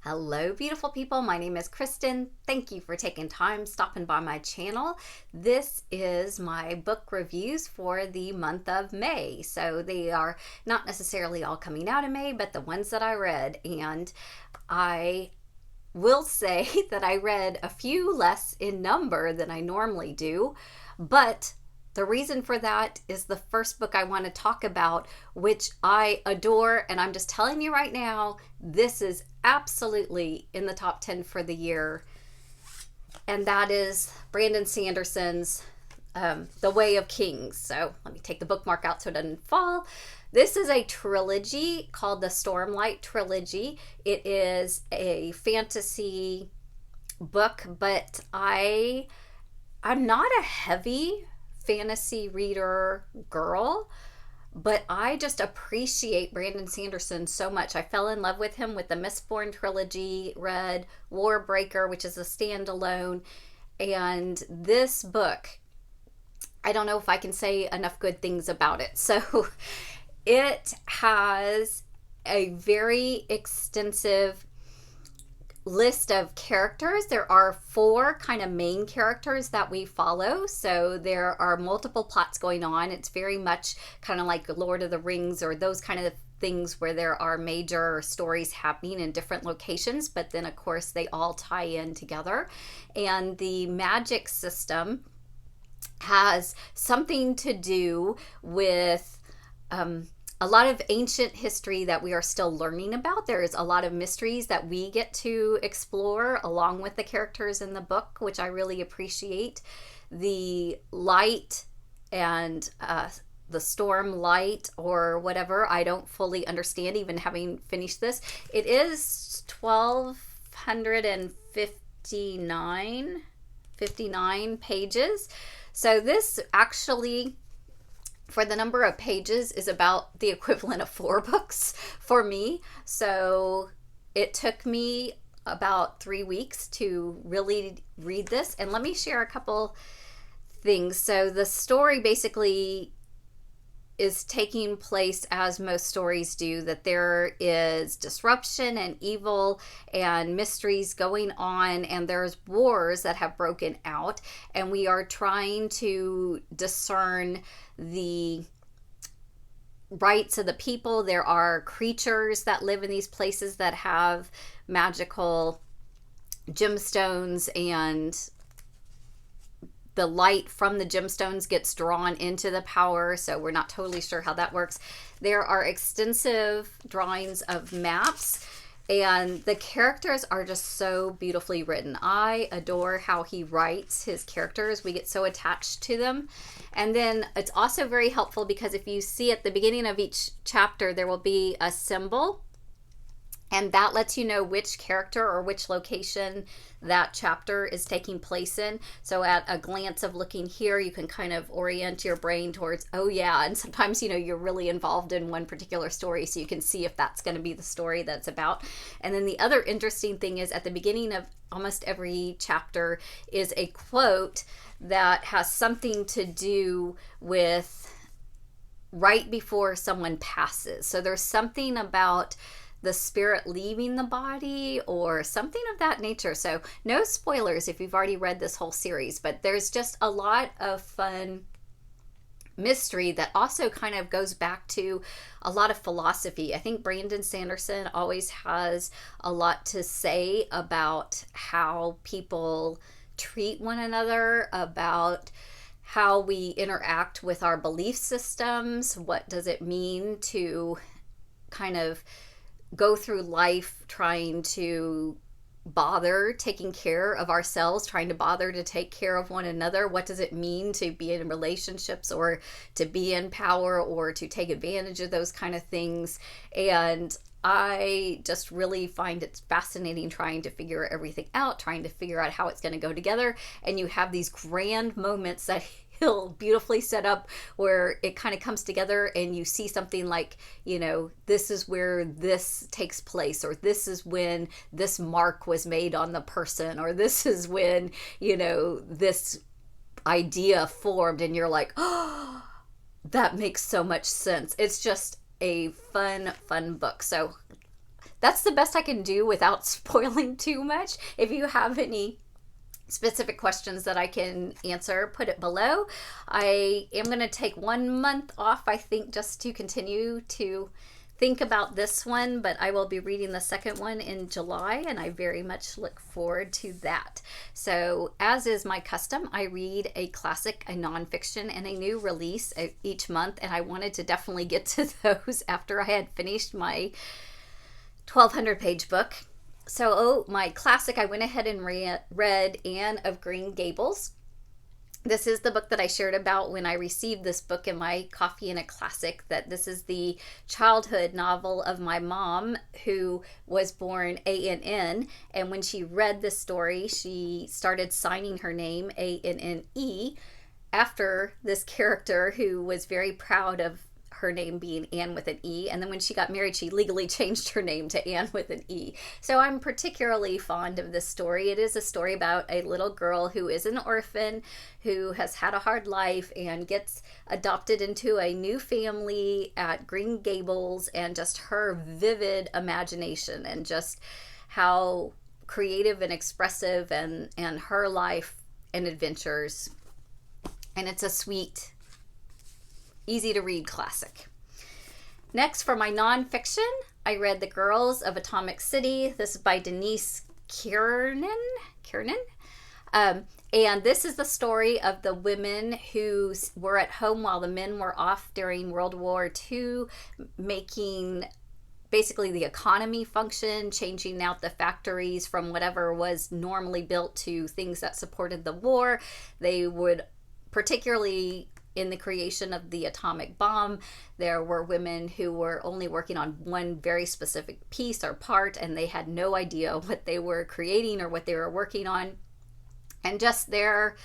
Hello, beautiful people. My name is Kristen. Thank you for taking time stopping by my channel. This is my book reviews for the month of May. So they are not necessarily all coming out in May, but the ones that I read. And I will say that I read a few less in number than I normally do, but the reason for that is the first book I want to talk about, which I adore. And I'm just telling you right now, this is absolutely in the top 10 for the year. And that is Brandon Sanderson's The Way of Kings. So let me take the bookmark out so it doesn't fall. This is a trilogy called the Stormlight Trilogy. It is a fantasy book, but I'm not a heavy fantasy reader girl, but I just appreciate Brandon Sanderson so much. I fell in love with him with the Mistborn trilogy, read Warbreaker, which is a standalone, and this book, I don't know if I can say enough good things about it. So it has a very extensive list of characters. There are 4 kind of main characters that we follow, so there are multiple plots going on. It's very much kind of like Lord of the Rings or those kind of things where there are major stories happening in different locations, but then of course they all tie in together. And the magic system has something to do with a lot of ancient history that we are still learning about. There is a lot of mysteries that we get to explore along with the characters in the book, which I really appreciate. The light and the storm light or whatever, I don't fully understand, even having finished this. It is 1,259 pages. So this actually, for the number of pages, is about the equivalent of 4 books for me. So it took me about 3 weeks to really read this. And let me share a couple things. So the story basically is taking place as most stories do, that there is disruption and evil and mysteries going on, and there's wars that have broken out, and we are trying to discern the rights of the people. There are creatures that live in these places that have magical gemstones, and the light from the gemstones gets drawn into the power, so we're not totally sure how that works. There are extensive drawings of maps, and the characters are just so beautifully written. I adore how he writes his characters. We get so attached to them. And then it's also very helpful because if you see at the beginning of each chapter, there will be a symbol, and that lets you know which character or which location that chapter is taking place in. So at a glance of looking here, you can kind of orient your brain towards, oh yeah, and sometimes, you're really involved in one particular story, so you can see if that's going to be the story that's about. And then the other interesting thing is at the beginning of almost every chapter is a quote that has something to do with right before someone passes. So there's something about the spirit leaving the body or something of that nature. So no spoilers if you've already read this whole series, but there's just a lot of fun mystery that also kind of goes back to a lot of philosophy. I think Brandon Sanderson always has a lot to say about how people treat one another, about how we interact with our belief systems. What does it mean to kind of go through life trying to bother taking care of ourselves, trying to bother to take care of one another? What does it mean to be in relationships or to be in power or to take advantage of those kind of things? And I just really find it fascinating trying to figure everything out, trying to figure out how it's going to go together. And you have these grand moments that he'll beautifully set up where it kind of comes together and you see something like, this is where this takes place, or this is when this mark was made on the person, or this is when, this idea formed, and you're like, oh, that makes so much sense. It's just a fun book. So that's the best I can do without spoiling too much. If you have any specific questions that I can answer, put it below. I am going to take 1 month off, I think, just to continue to think about this one, but I will be reading the second one in July, and I very much look forward to that. So, as is my custom, I read a classic, a nonfiction, and a new release each month, and I wanted to definitely get to those after I had finished my 1,200 page book. So, my classic, I went ahead and read Anne of Green Gables. This is the book that I shared about when I received this book in my Coffee and a Classic, that this is the childhood novel of my mom, who was born ANN. And when she read this story, she started signing her name ANNE after this character who was very proud of her name being Anne with an E. And then when she got married, she legally changed her name to Anne with an E. So I'm particularly fond of this story. It is a story about a little girl who is an orphan, who has had a hard life and gets adopted into a new family at Green Gables, and just her vivid imagination and just how creative and expressive and her life and adventures. And it's a sweet, easy to read classic. Next, for my nonfiction, I read The Girls of Atomic City. This is by Denise Kiernan. And this is the story of the women who were at home while the men were off during World War II, making basically the economy function, changing out the factories from whatever was normally built to things that supported the war. They would, particularly in the creation of the atomic bomb, there were women who were only working on one very specific piece or part, and they had no idea what they were creating or what they were working on. And just their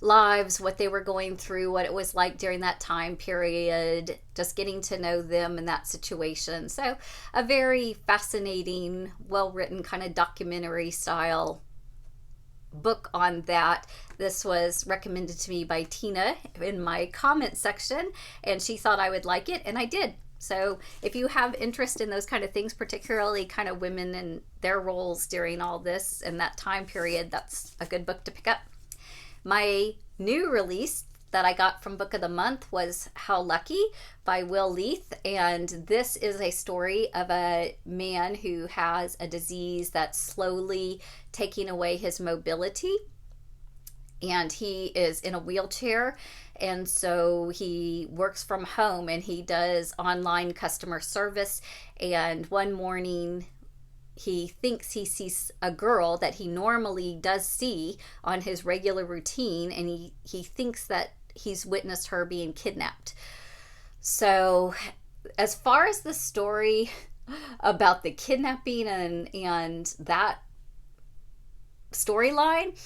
lives, what they were going through, what it was like during that time period, just getting to know them in that situation. So a very fascinating, well-written kind of documentary style book on that. This was recommended to me by Tina in my comment section, and she thought I would like it, and I did. So if you have interest in those kind of things, particularly kind of women and their roles during all this and that time period, that's a good book to pick up. My new release that I got from Book of the Month was How Lucky by Will Leith. And this is a story of a man who has a disease that's slowly taking away his mobility. And he is in a wheelchair. And so he works from home and he does online customer service. And one morning, he thinks he sees a girl that he normally does see on his regular routine. And he thinks that he's witnessed her being kidnapped. So as far as the story about the kidnapping and that storyline,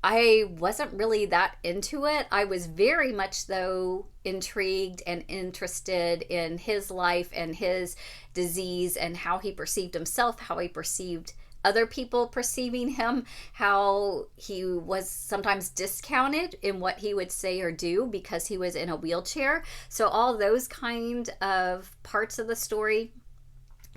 I wasn't really that into it. I was very much, though, intrigued and interested in his life and his disease and how he perceived himself, how he perceived other people perceiving him, how he was sometimes discounted in what he would say or do because he was in a wheelchair. So all those kind of parts of the story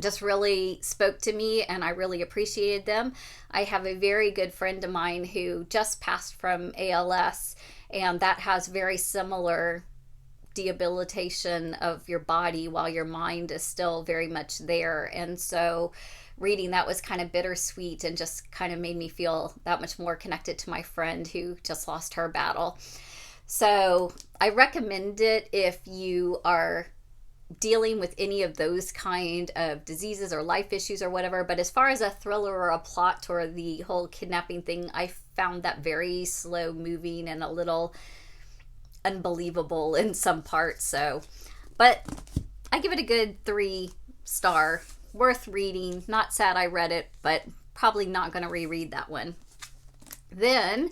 just really spoke to me, and I really appreciated them. I have a very good friend of mine who just passed from ALS, and that has very similar debilitation of your body while your mind is still very much there. And so reading that was kind of bittersweet and just kind of made me feel that much more connected to my friend who just lost her battle. So I recommend it if you are dealing with any of those kind of diseases or life issues or whatever. But as far as a thriller or a plot or the whole kidnapping thing, I found that very slow moving and a little unbelievable in some parts. So, but I give it a good 3-star. Worth reading. Not sad I read it, but probably not going to reread that one. Then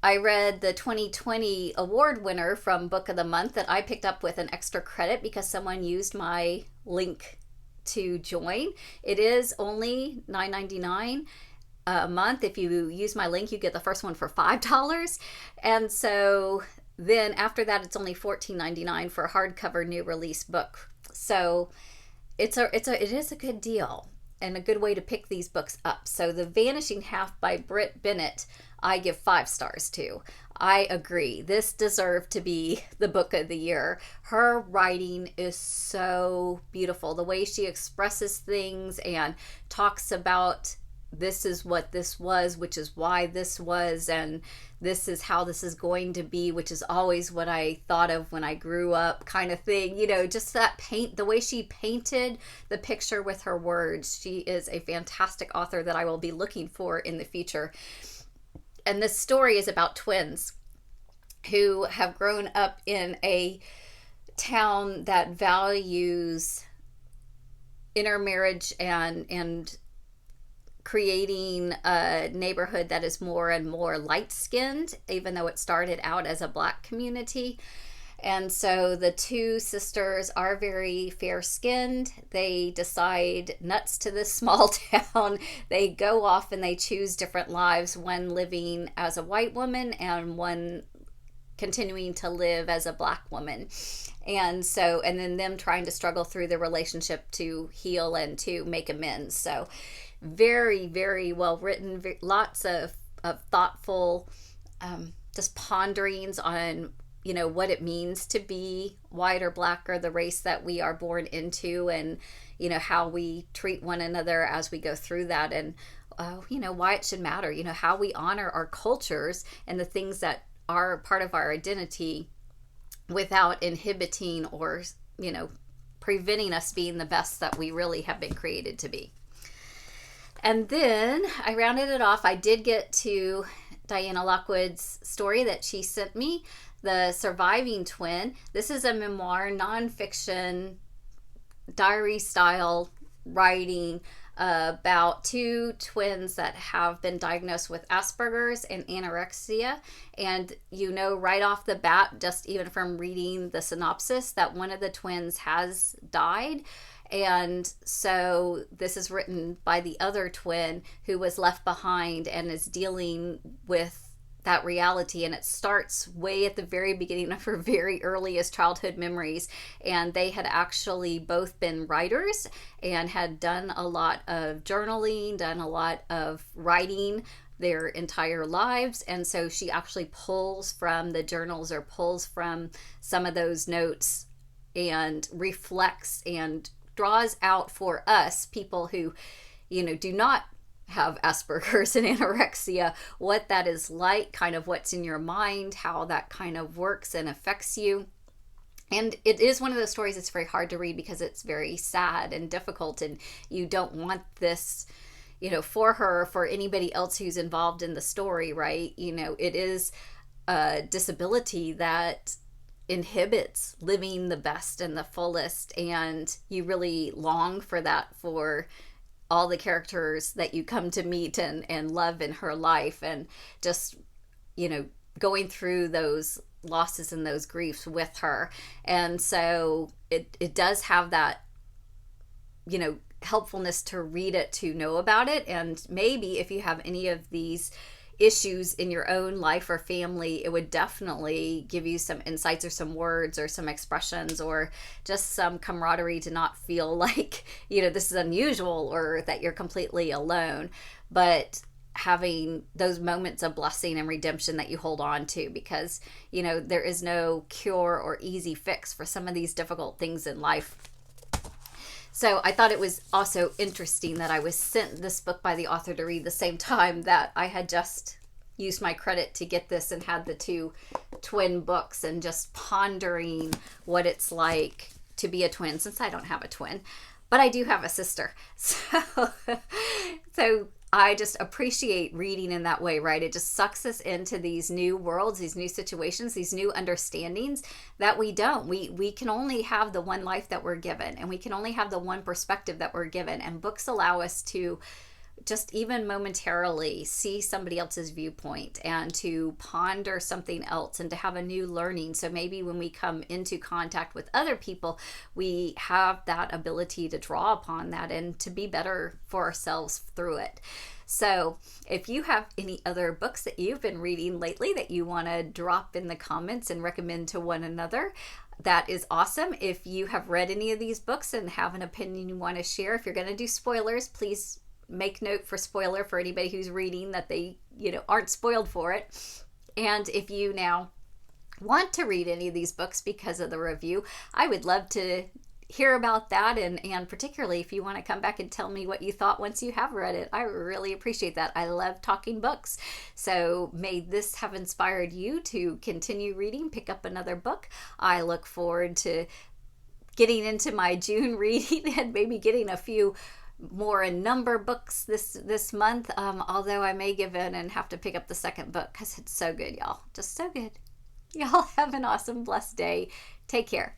I read the 2020 award winner from Book of the Month that I picked up with an extra credit because someone used my link to join. It is only $9.99 a month. If you use my link, you get the first one for $5. And so then after that, it's only $14.99 for a hardcover new release book. So it is a good deal and a good way to pick these books up. So The Vanishing Half by Bennett, I give 5 stars to. I agree. This deserved to be the book of the year. Her writing is so beautiful. The way she expresses things and talks about this is what this was, which is why this was, and this is how this is going to be, which is always what I thought of when I grew up, kind of thing. Just that the way she painted the picture with her words. She is a fantastic author that I will be looking for in the future. And this story is about twins who have grown up in a town that values intermarriage and creating a neighborhood that is more and more light-skinned, even though it started out as a Black community. And so the 2 sisters are very fair-skinned. They decide nuts to this small town. They go off and they choose different lives, one living as a white woman and one continuing to live as a Black woman. And then them trying to struggle through the relationship to heal and to make amends. So very, very well written, lots of thoughtful just ponderings on what it means to be white or Black, or the race that we are born into, and how we treat one another as we go through that, and why it should matter, how we honor our cultures and the things that are part of our identity without inhibiting or preventing us being the best that we really have been created to be. And then I rounded it off. I did get to Diana Lockwood's story that she sent me, The Surviving Twin. This is a memoir, nonfiction, diary style writing about 2 twins that have been diagnosed with Asperger's and anorexia. And right off the bat, just even from reading the synopsis, that one of the twins has died. And so this is written by the other twin who was left behind and is dealing with that reality. And it starts way at the very beginning of her very earliest childhood memories. And they had actually both been writers and had done a lot of journaling, done a lot of writing their entire lives. And so she actually pulls from the journals or pulls from some of those notes and reflects and draws out for us, people who, do not have Asperger's and anorexia, what that is like, kind of what's in your mind, how that kind of works and affects you. And it is one of those stories that's very hard to read because it's very sad and difficult, and you don't want this, for her, for anybody else who's involved in the story, right? It is a disability that inhibits living the best and the fullest, and you really long for that for all the characters that you come to meet and love in her life, and just going through those losses and those griefs with her. And so it does have that helpfulness to read it, to know about it. And maybe if you have any of these issues in your own life or family, it would definitely give you some insights or some words or some expressions or just some camaraderie to not feel like, this is unusual or that you're completely alone, but having those moments of blessing and redemption that you hold on to, because, there is no cure or easy fix for some of these difficult things in life. So I thought it was also interesting that I was sent this book by the author to read the same time that I had just used my credit to get this and had the 2 twin books, and just pondering what it's like to be a twin, since I don't have a twin, but I do have a sister. So I just appreciate reading in that way, right? It just sucks us into these new worlds, these new situations, these new understandings that we don't. We can only have the one life that we're given, and we can only have the one perspective that we're given. And books allow us to just even momentarily see somebody else's viewpoint and to ponder something else and to have a new learning. So maybe when we come into contact with other people, we have that ability to draw upon that and to be better for ourselves through it. So if you have any other books that you've been reading lately that you want to drop in the comments and recommend to one another, that is awesome. If you have read any of these books and have an opinion you want to share, if you're going to do spoilers, please make note for spoiler for anybody who's reading that they, aren't spoiled for it. And if you now want to read any of these books because of the review, I would love to hear about that, and particularly if you want to come back and tell me what you thought once you have read it. I really appreciate that. I love talking books. So may this have inspired you to continue reading, pick up another book. I look forward to getting into my June reading and maybe getting a few more in number books this month, although I may give in and have to pick up the second book because it's so good, y'all. Just so good. Y'all have an awesome, blessed day. Take care.